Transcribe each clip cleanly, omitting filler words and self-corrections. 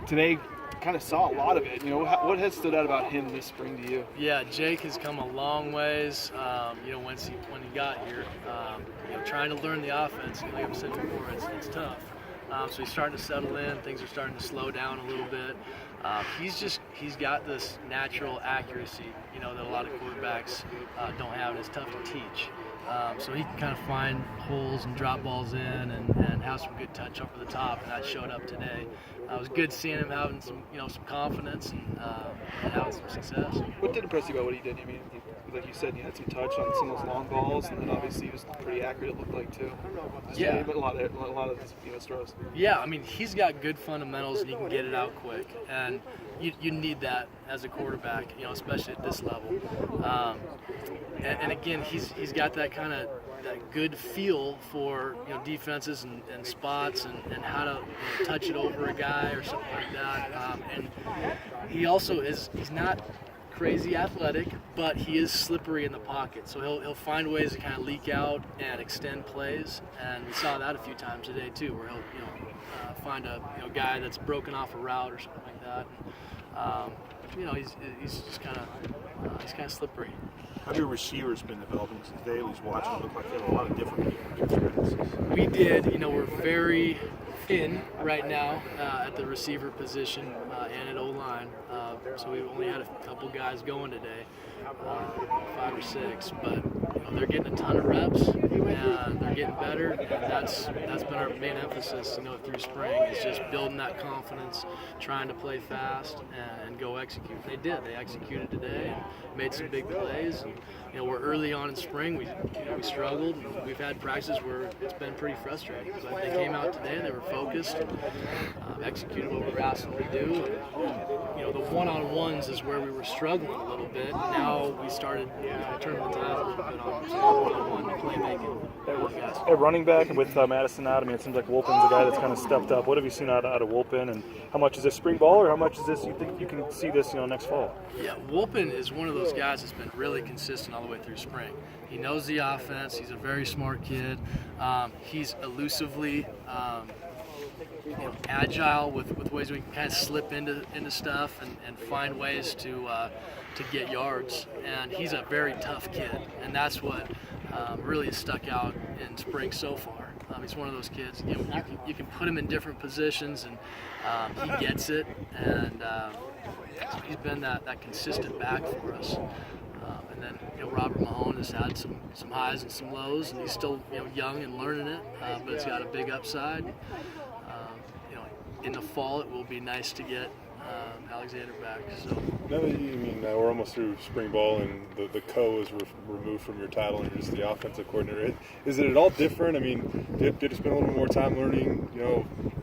today kind of saw a lot of it. What has stood out about him this spring to you? Yeah, Jake has come a long ways. When he got here, trying to learn the offense. Like I've said before, it's tough. So he's starting to settle in. Things are starting to slow down a little bit. He's got this natural accuracy, that a lot of quarterbacks don't have, and it's tough to teach. So he can kind of find holes and drop balls in and have some good touch over the top, and that showed up today. It was good seeing him having some confidence and having some success. What did impress you about what he did? I mean, like you said, you had some touch on some of those long balls, and then obviously he was pretty accurate, it looked like, too. Yeah. A lot of his throws. Yeah, I mean, he's got good fundamentals, and he can get it out quick. And you need that as a quarterback, especially at this level. And again, he's got that kind of that good feel for defenses and spots and how to touch it over a guy or something like that. And he also he's not crazy athletic, but he is slippery in the pocket. So he'll find ways to kind of leak out and extend plays. And we saw that a few times today too, where he'll find a guy that's broken off a route or something like that. He's just kind of slippery. How have your receivers been developing since today? He's watching it look like they have a lot of different experiences. We did. We're very thin right now at the receiver position and at O-line. So we've only had a couple guys going today, 5 or 6. But they're getting a ton of reps and they're getting better. And that's been our main emphasis, through spring, is just building that confidence, trying to play fast and go execute. They did. They executed today and made some big plays. And, we're early on in spring. We struggled. And we've had practices where it's been pretty frustrating. Because they came out today and they were focused, executed what we were asking them to do. And, the one-on-ones is where we were struggling a little bit. Now we started turning the tide a little bit on some one-on-one playmaking. At running back with Madison out, it seems like Wolpen's a guy that's kind of stepped up. What have you seen out of Wolpen, and how much is this spring ball, or how much is this you think you can see this next fall? Yeah, Wolpen is one of those guys that's been really consistent all the way through spring. He knows the offense. He's a very smart kid. He's elusively agile with ways we can kind of slip into stuff and find ways to get yards. And he's a very tough kid, and that's what really has stuck out in spring so far. He's one of those kids. You can put him in different positions, and he gets it. And he's been that consistent back for us. And then Robert Mahone has had some highs and some lows, and he's still young and learning it, but it's got a big upside. In the fall, it will be nice to get Alexander back. So now that we're almost through spring ball and the co is removed from your title and you're just the offensive coordinator, is it at all different? Did you spend a little more time learning,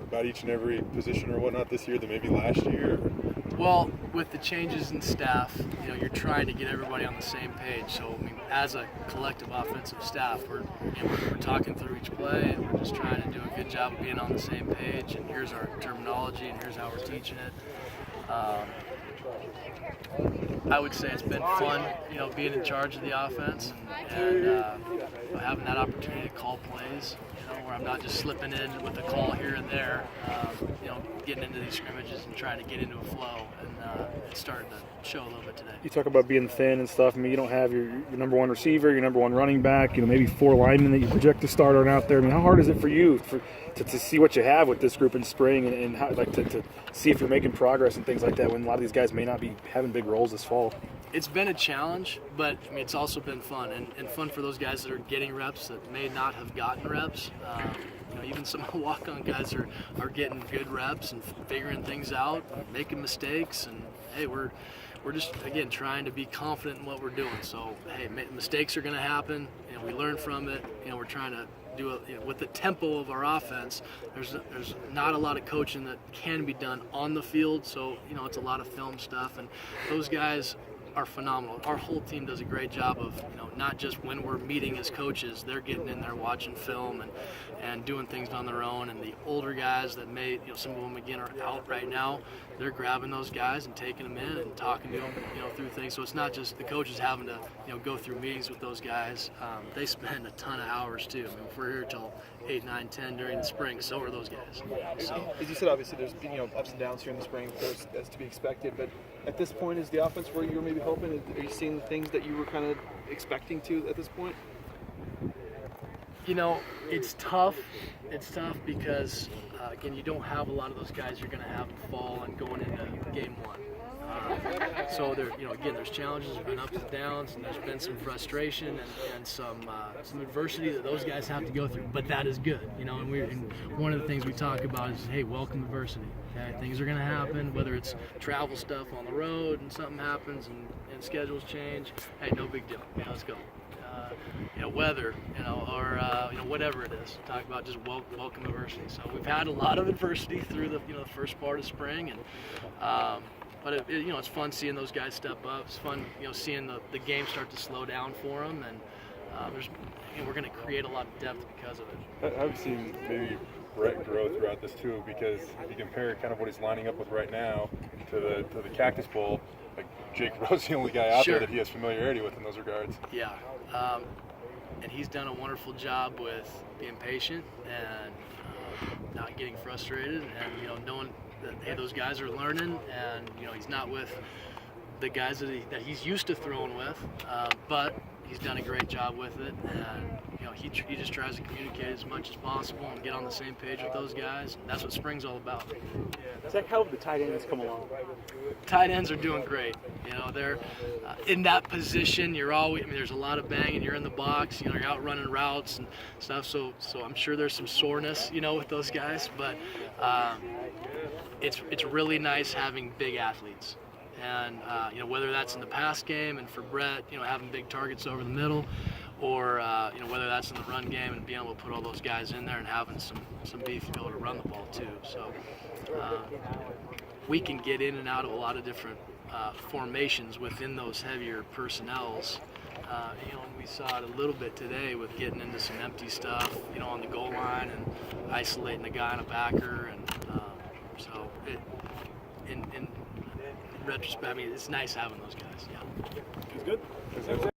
about each and every position or whatnot this year than maybe last year? Well, with the changes in staff, you're trying to get everybody on the same page. So, as a collective offensive staff, we're talking through each play, and we're just trying to do a good job of being on the same page. And here's our terminology, and here's how we're teaching it. I would say it's been fun, being in charge of the offense and having that opportunity to call plays, where I'm not just slipping in with a call here and there, getting into these scrimmages and trying to get into a flow, and it's starting to show a little bit today. You talk about being thin and stuff. You don't have your number one receiver, your number one running back, maybe 4 linemen that you project to start on out there. How hard is it for you to see what you have with this group in spring and how, to see if you're making progress and things like that when a lot of these guys may not be having big roles this fall? It's been a challenge, but it's also been fun, and fun for those guys that are getting reps that may not have gotten reps. Even some of the walk-on guys are getting good reps and figuring things out, making mistakes, and hey, we're just, again, trying to be confident in what we're doing. So, hey, mistakes are going to happen, we learn from it. We're trying to do it with the tempo of our offense. There's not a lot of coaching that can be done on the field, so it's a lot of film stuff, and those guys are phenomenal. Our whole team does a great job of, not just when we're meeting as coaches, they're getting in there watching film and doing things on their own. And the older guys that may, some of them again are out right now, they're grabbing those guys and taking them in and talking to them, through things. So it's not just the coaches having to, go through meetings with those guys. They spend a ton of hours too. If we're here till 8, 9, 10 during the spring. So are those guys. So As you said, obviously there's been ups and downs here in the spring, of course, as to be expected. But at this point, is the offense where you were maybe hoping? Are you seeing the things that you were kind of expecting to at this point? It's tough. It's tough because, again, you don't have a lot of those guys you're going to have in the fall and going into game one. So there's challenges, there's been ups and downs, and there's been some frustration and some adversity that those guys have to go through. But that is good, and one of the things we talk about is, hey, welcome adversity. Okay, things are going to happen, whether it's travel stuff on the road and something happens and schedules change. Hey, no big deal. Let's go. Weather, or whatever it is. Talk about just welcome adversity. So we've had a lot of adversity through the first part of spring, and but it's fun seeing those guys step up. It's fun seeing the game start to slow down for them, and we're going to create a lot of depth because of it. I've seen maybe Brett grow throughout this too, because if you compare kind of what he's lining up with right now to the Cactus Bowl, like Jake Rowe's the only guy out there that he has familiarity with in those regards. Yeah, and he's done a wonderful job with being patient and not getting frustrated, and knowing that, hey, those guys are learning, and he's not with the guys that he's used to throwing with, but he's done a great job with it, and he just tries to communicate as much as possible and get on the same page with those guys. That's what spring's all about. Zach, how have the tight ends come along? Tight ends are doing great. They're in that position. There's a lot of banging. You're in the box. You're out running routes and stuff. So I'm sure there's some soreness, with those guys. But it's really nice having big athletes. And whether that's in the pass game and for Brett, having big targets over the middle, or whether that's in the run game and being able to put all those guys in there and having some beef to be able to run the ball too. So we can get in and out of a lot of different formations within those heavier personnels. And we saw it a little bit today with getting into some empty stuff, on the goal line and isolating the guy on a backer, and so in retrospect, it's nice having those guys. Yeah. It's good.